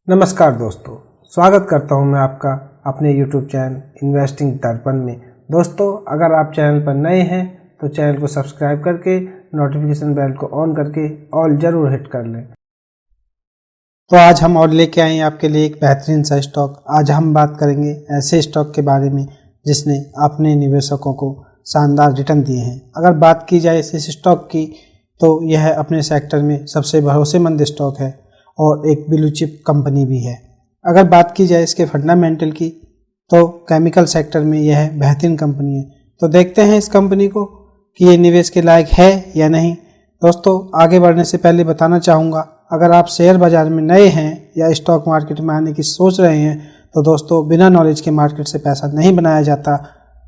नमस्कार दोस्तों, स्वागत करता हूं मैं आपका अपने YouTube चैनल इन्वेस्टिंग दर्पण में। दोस्तों, अगर आप चैनल पर नए हैं तो चैनल को सब्सक्राइब करके नोटिफिकेशन बेल को ऑन करके ऑल जरूर हिट कर लें। तो आज हम और लेके आए हैं आपके लिए एक बेहतरीन सा स्टॉक। आज हम बात करेंगे ऐसे स्टॉक के बारे में जिसने अपने निवेशकों को शानदार रिटर्न दिए हैं। अगर बात की जाए इस स्टॉक की तो यह अपने सेक्टर में सबसे भरोसेमंद स्टॉक है और एक ब्लू चिप कंपनी भी है। अगर बात की जाए इसके फंडामेंटल की तो केमिकल सेक्टर में यह बेहतरीन कंपनी है। तो देखते हैं इस कंपनी को कि ये निवेश के लायक है या नहीं। दोस्तों, आगे बढ़ने से पहले बताना चाहूँगा, अगर आप शेयर बाज़ार में नए हैं या स्टॉक मार्केट में आने की सोच रहे हैं तो दोस्तों, बिना नॉलेज के मार्केट से पैसा नहीं बनाया जाता।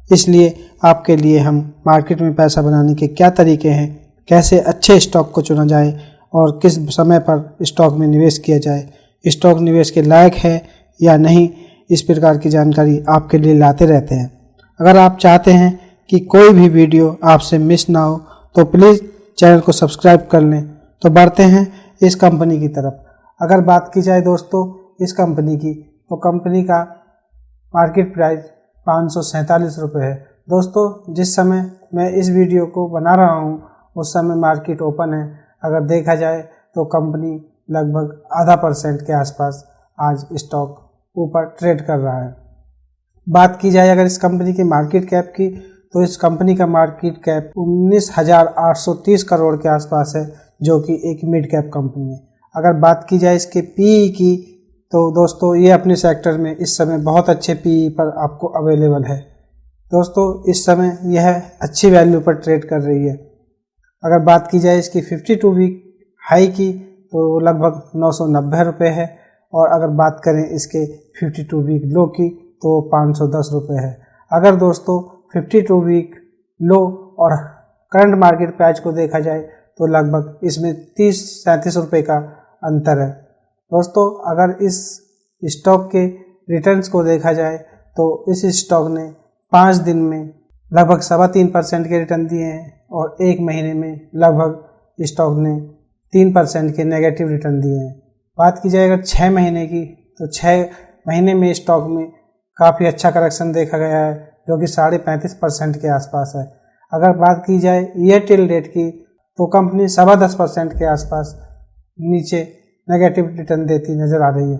इसलिए आपके लिए हम मार्केट में पैसा बनाने के क्या तरीके हैं, कैसे अच्छे स्टॉक को चुना जाए और किस समय पर स्टॉक में निवेश किया जाए, स्टॉक निवेश के लायक है या नहीं, इस प्रकार की जानकारी आपके लिए लाते रहते हैं। अगर आप चाहते हैं कि कोई भी वीडियो आपसे मिस ना हो तो प्लीज़ चैनल को सब्सक्राइब कर लें। तो बढ़ते हैं इस कंपनी की तरफ। अगर बात की जाए दोस्तों इस कंपनी की, तो कंपनी का मार्केट प्राइस 547 रुपये है। दोस्तों, जिस समय मैं इस वीडियो को बना रहा हूँ उस समय मार्केट ओपन है। अगर देखा जाए तो कंपनी लगभग 0.5% के आसपास आज स्टॉक ऊपर ट्रेड कर रहा है। बात की जाए अगर इस कंपनी की मार्केट कैप की, तो इस कंपनी का मार्केट कैप 19,830 करोड़ के आसपास है, जो कि एक मिड कैप कंपनी है। अगर बात की जाए इसके पीई की, तो दोस्तों ये अपने सेक्टर में इस समय बहुत अच्छे पीई पर आपको अवेलेबल है। दोस्तों, इस समय यह अच्छी वैल्यू पर ट्रेड कर रही है। अगर बात की जाए इसकी 52 वीक हाई की, तो लगभग 990 रुपये है, और अगर बात करें इसके 52 वीक लो की तो 510 रुपये है। अगर दोस्तों 52 वीक लो और करंट मार्केट प्राइस को देखा जाए तो लगभग इसमें 30-37 रुपये का अंतर है। दोस्तों, अगर इस स्टॉक के रिटर्न्स को देखा जाए तो इस स्टॉक ने 5 दिन में लगभग 3.25% के रिटर्न दिए हैं और 1 महीने में लगभग स्टॉक ने 3% के नेगेटिव रिटर्न दिए हैं। बात की जाए अगर 6 महीने की, तो 6 महीने में स्टॉक में काफ़ी अच्छा करेक्शन देखा गया है, जो कि 35.5% के आसपास है। अगर बात की जाए ईयर टिल डेट की, तो कंपनी 10.25% के आसपास नीचे नेगेटिव रिटर्न देती नज़र आ रही है।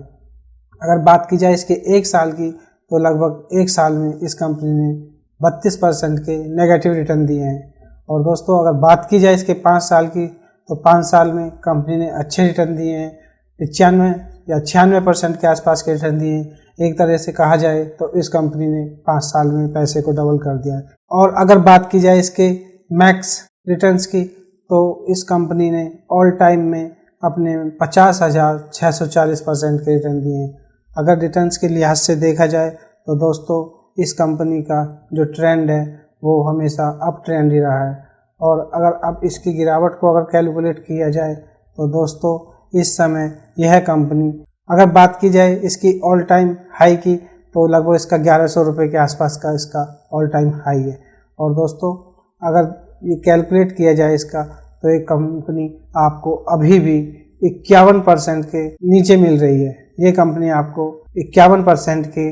अगर बात की जाए इसके 1 साल की, तो लगभग 1 साल में इस कंपनी ने 32% के नेगेटिव रिटर्न दिए हैं। और दोस्तों, अगर बात की जाए इसके 5 साल की, तो 5 साल में कंपनी ने अच्छे रिटर्न दिए हैं, 95 या 96% के आसपास के रिटर्न दिए हैं। एक तरह से कहा जाए तो इस कंपनी ने 5 साल में पैसे को डबल कर दिया है। और अगर बात की जाए इसके मैक्स रिटर्न्स की, तो इस कंपनी ने ऑल टाइम में अपने 50,640% के रिटर्न दिए हैं। अगर रिटर्न्स के लिहाज से देखा जाए तो दोस्तों, इस कंपनी का जो ट्रेंड है वो हमेशा अप ट्रेंड ही रहा है। और अगर अब इसकी गिरावट को अगर कैलकुलेट किया जाए तो दोस्तों, इस समय यह कंपनी, अगर बात की जाए इसकी ऑल टाइम हाई की, तो लगभग इसका 1100 रुपये के आसपास का इसका ऑल टाइम हाई है। और दोस्तों, अगर ये कैलकुलेट किया जाए इसका, तो एक कंपनी आपको अभी भी 51% के नीचे मिल रही है। ये कंपनी आपको 51% के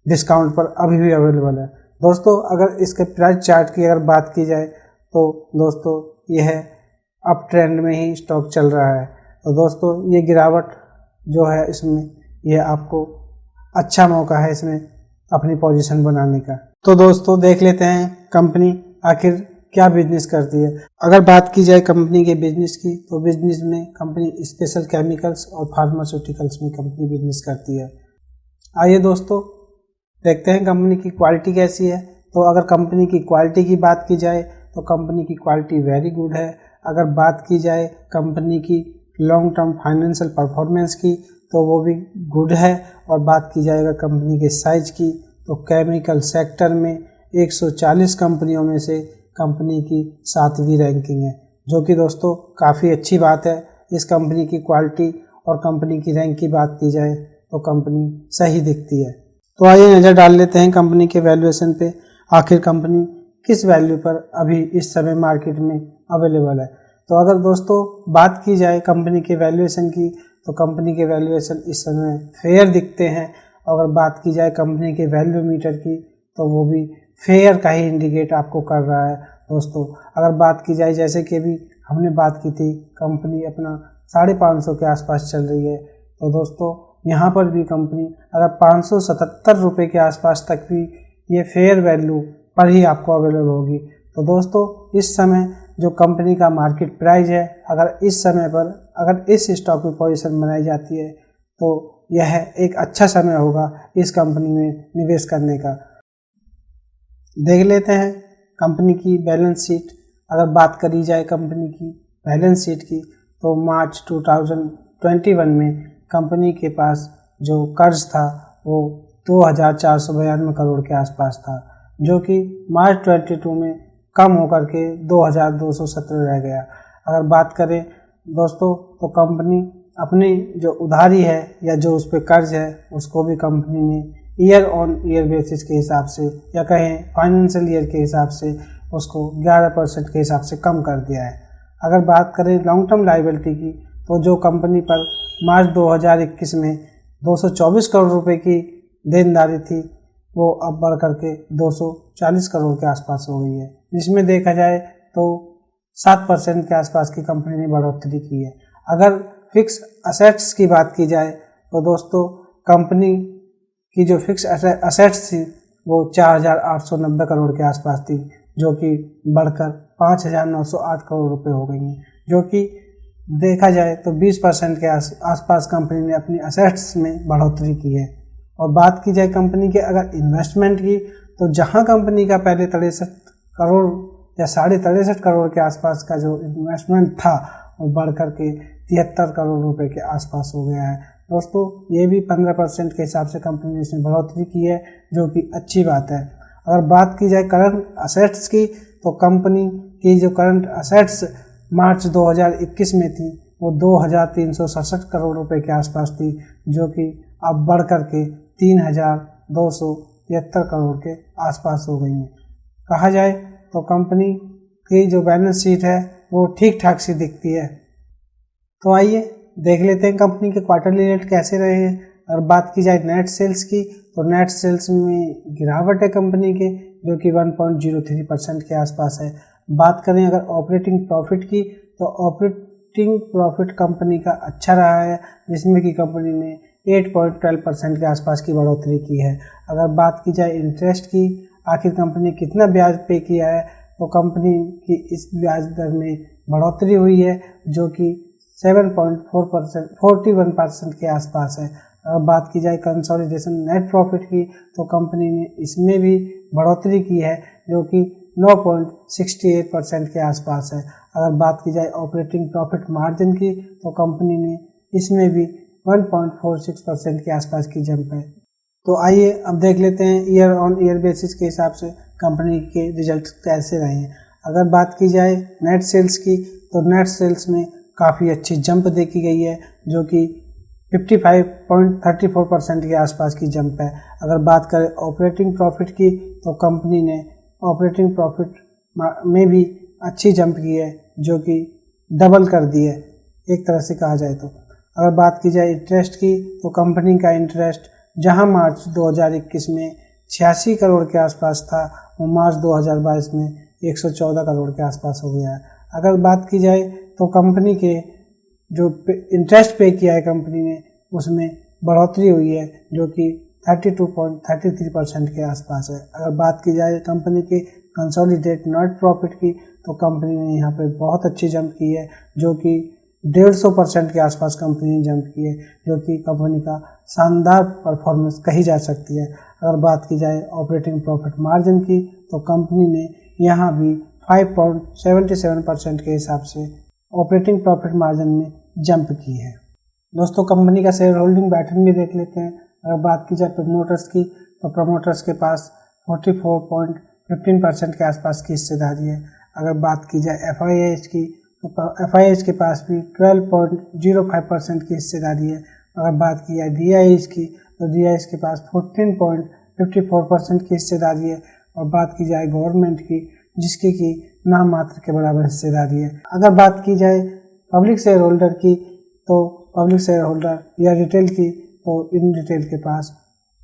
डिस्काउंट पर अभी भी अवेलेबल है। दोस्तों, अगर इसके प्राइस चार्ट की अगर बात की जाए तो दोस्तों यह अप ट्रेंड में ही स्टॉक चल रहा है। तो दोस्तों, ये गिरावट जो है इसमें, यह आपको अच्छा मौका है इसमें अपनी पोजीशन बनाने का। तो दोस्तों, देख लेते हैं कंपनी आखिर क्या बिजनेस करती है। अगर बात की जाए कंपनी के बिजनेस की, तो बिजनेस में कंपनी स्पेशल केमिकल्स और फार्मास्यूटिकल्स में कंपनी बिजनेस करती है। आइए दोस्तों, देखते हैं कंपनी की क्वालिटी कैसी है। तो अगर कंपनी की क्वालिटी की बात की जाए तो कंपनी की क्वालिटी वेरी गुड है। अगर बात की जाए कंपनी की लॉन्ग टर्म फाइनेंशियल परफॉर्मेंस की, तो वो भी गुड है। और बात की जाए अगर कंपनी के साइज की, तो केमिकल सेक्टर में 140 कंपनियों में से कंपनी की 7वीं रैंकिंग है, जो कि दोस्तों काफ़ी अच्छी बात है। इस कंपनी की क्वालिटी और कंपनी की रैंक की बात की जाए तो कंपनी सही दिखती है। तो आइए नज़र डाल लेते हैं कंपनी के वैल्यूएशन पे, आखिर कंपनी किस वैल्यू पर अभी इस समय मार्केट में अवेलेबल है। तो अगर दोस्तों बात की जाए कंपनी के वैल्यूएशन की, तो कंपनी के वैल्यूएशन इस समय फेयर दिखते हैं। अगर बात की जाए कंपनी के वैल्यू मीटर की तो वो भी फेयर का ही इंडिकेट आपको कर रहा है दोस्तों। अगर बात की जाए जैसे कि अभी हमने बात की थी, कंपनी अपना 550 के आसपास चल रही है, तो दोस्तों यहाँ पर भी कंपनी अगर 577 रुपये के आसपास तक भी ये फेयर वैल्यू पर ही आपको अवेलेबल होगी। तो दोस्तों इस समय जो कंपनी का मार्केट प्राइस है, अगर इस समय पर अगर इस स्टॉक में पोजीशन बनाई जाती है तो यह एक अच्छा समय होगा इस कंपनी में निवेश करने का। देख लेते हैं कंपनी की बैलेंस शीट। अगर बात करी जाए कंपनी की बैलेंस शीट की तो मार्च 2021 में कंपनी के पास जो कर्ज था वो 2492 करोड़ के आसपास था, जो कि मार्च 22 में कम होकर के 2217 रह गया। अगर बात करें दोस्तों तो कंपनी अपनी जो उधारी है या जो उस पर कर्ज है उसको भी कंपनी ने ईयर ऑन ईयर बेसिस के हिसाब से या कहें फाइनेंशियल ईयर के हिसाब से उसको 11% के हिसाब से कम कर दिया है। अगर बात करें लॉन्ग टर्म लायबिलिटी की तो जो कंपनी पर मार्च 2021 में 224 करोड़ रुपए की देनदारी थी वो अब बढ़ करके 240 करोड़ के आसपास हो गई है, जिसमें देखा जाए तो 7% के आसपास की कंपनी ने बढ़ोतरी की है। अगर फिक्स असेट्स की बात की जाए तो दोस्तों कंपनी की जो फिक्स असेट्स थी वो 4890 करोड़ के आसपास थी, जो कि बढ़कर 5908 करोड़ रुपए हो गई हैं, जो कि देखा जाए तो 20% के आसपास कंपनी ने अपनी असेट्स में बढ़ोतरी की है। और बात की जाए कंपनी के अगर इन्वेस्टमेंट की तो जहां कंपनी का पहले 63 करोड़ या 63.5 करोड़ के आसपास का जो इन्वेस्टमेंट था वो बढ़ करके 73 करोड़ रुपए के आसपास हो गया है। दोस्तों ये भी 15% के हिसाब से कंपनी ने इसमें बढ़ोतरी की है, जो कि अच्छी बात है। अगर बात की जाए करंट असेट्स की तो कंपनी की जो करंट असेट्स मार्च 2021 में थी वो 2367 करोड़ रुपए के आसपास थी, जो कि अब बढ़ करके 3273 करोड़ के आसपास हो गई है। कहा जाए तो कंपनी की जो बैलेंस शीट है वो ठीक ठाक सी दिखती है। तो आइए देख लेते हैं कंपनी के क्वार्टरली रेट कैसे रहे हैं। अगर बात की जाए नेट सेल्स की तो नेट सेल्स में गिरावट है कंपनी के, जो कि 1.03% के आसपास है। बात करें अगर ऑपरेटिंग प्रॉफिट की तो ऑपरेटिंग प्रॉफिट कंपनी का अच्छा रहा है, जिसमें कि कंपनी ने 8.12% के आसपास की बढ़ोतरी की है। अगर बात की जाए इंटरेस्ट की, आखिर कंपनी कितना ब्याज पे किया है, तो कंपनी की इस ब्याज दर में बढ़ोतरी हुई है, जो कि 7.41% के आसपास है। अगर बात की जाए कंसोलिडेशन नेट प्रॉफिट की तो कंपनी ने इसमें भी बढ़ोतरी की है, जो कि 9.68% के आसपास है। अगर बात की जाए ऑपरेटिंग प्रॉफिट मार्जिन की तो कंपनी ने इसमें भी 1.46% के आसपास की जंप है। तो आइए अब देख लेते हैं ईयर ऑन ईयर बेसिस के हिसाब से कंपनी के रिजल्ट कैसे रहे हैं। अगर बात की जाए नेट सेल्स की तो नेट सेल्स में काफ़ी अच्छी जंप देखी गई है, जो कि 55.34% के आसपास की जंप है। अगर बात करें ऑपरेटिंग प्रॉफिट की तो कंपनी ने ऑपरेटिंग प्रॉफिट में भी अच्छी जंप की है, जो कि डबल कर दी है एक तरह से कहा जाए तो। अगर बात की जाए इंटरेस्ट की तो कंपनी का इंटरेस्ट जहां मार्च 2021 में 86 करोड़ के आसपास था, वो मार्च 2022 में 114 करोड़ के आसपास हो गया है। अगर बात की जाए तो कंपनी के जो इंटरेस्ट पे किया है कंपनी ने उसमें बढ़ोतरी हुई है, जो कि 32.33% के आसपास है। अगर बात की जाए कंपनी के कंसोलिडेट नेट प्रॉफिट की तो कंपनी ने यहाँ पे बहुत अच्छी जंप की है, जो कि 150% के आसपास कंपनी ने जंप की है, जो कि कंपनी का शानदार परफॉर्मेंस कही जा सकती है। अगर बात की जाए ऑपरेटिंग प्रॉफिट मार्जिन की तो कंपनी ने यहाँ भी 5.77% के हिसाब से ऑपरेटिंग प्रॉफिट मार्जिन में जंप की है। दोस्तों कंपनी का शेयर होल्डिंग पैटर्न भी देख लेते हैं। अगर बात की जाए प्रमोटर्स की तो प्रमोटर्स के पास 44.15% के आसपास की हिस्सेदारी है। अगर बात की जाए FIIs की तो FIIs के पास भी 12.05% की हिस्सेदारी है। अगर बात की जाए DIIs की तो DIIs के पास 14.54% की हिस्सेदारी है। और बात की जाए गवर्नमेंट की जिसकी की नाम मात्र के बराबर हिस्सेदारी है। अगर बात की जाए पब्लिक शेयर होल्डर की तो पब्लिक शेयर होल्डर या रिटेल की, तो इन रिटेल के पास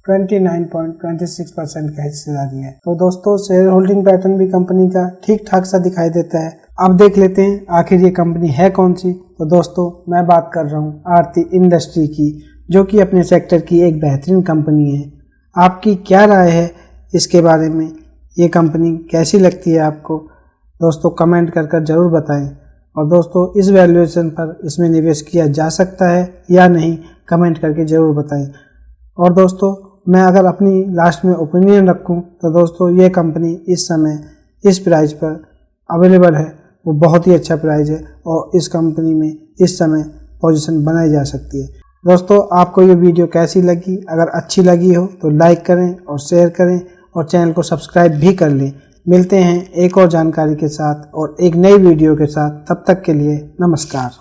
29.26% का हिस्सेदारी है। तो दोस्तों शेयर होल्डिंग पैटर्न भी कंपनी का ठीक ठाक सा दिखाई देता है। अब देख लेते हैं आखिर ये कंपनी है कौन सी। तो दोस्तों मैं बात कर रहा हूँ आरती इंडस्ट्री की, जो कि अपने सेक्टर की एक बेहतरीन कंपनी है। आपकी क्या राय है इसके बारे में, ये कंपनी कैसी लगती है आपको? दोस्तों कमेंट कर ज़रूर बताएं। और दोस्तों इस वैल्यूएशन पर इसमें निवेश किया जा सकता है या नहीं, कमेंट करके ज़रूर बताएं। और दोस्तों मैं अगर अपनी लास्ट में ओपिनियन रखूं तो दोस्तों ये कंपनी इस समय इस प्राइस पर अवेलेबल है, वो बहुत ही अच्छा प्राइस है और इस कंपनी में इस समय पोजीशन बनाई जा सकती है। दोस्तों आपको ये वीडियो कैसी लगी? अगर अच्छी लगी हो तो लाइक करें और शेयर करें और चैनल को सब्सक्राइब भी कर लें। मिलते हैं एक और जानकारी के साथ और एक नई वीडियो के साथ, तब तक के लिए नमस्कार।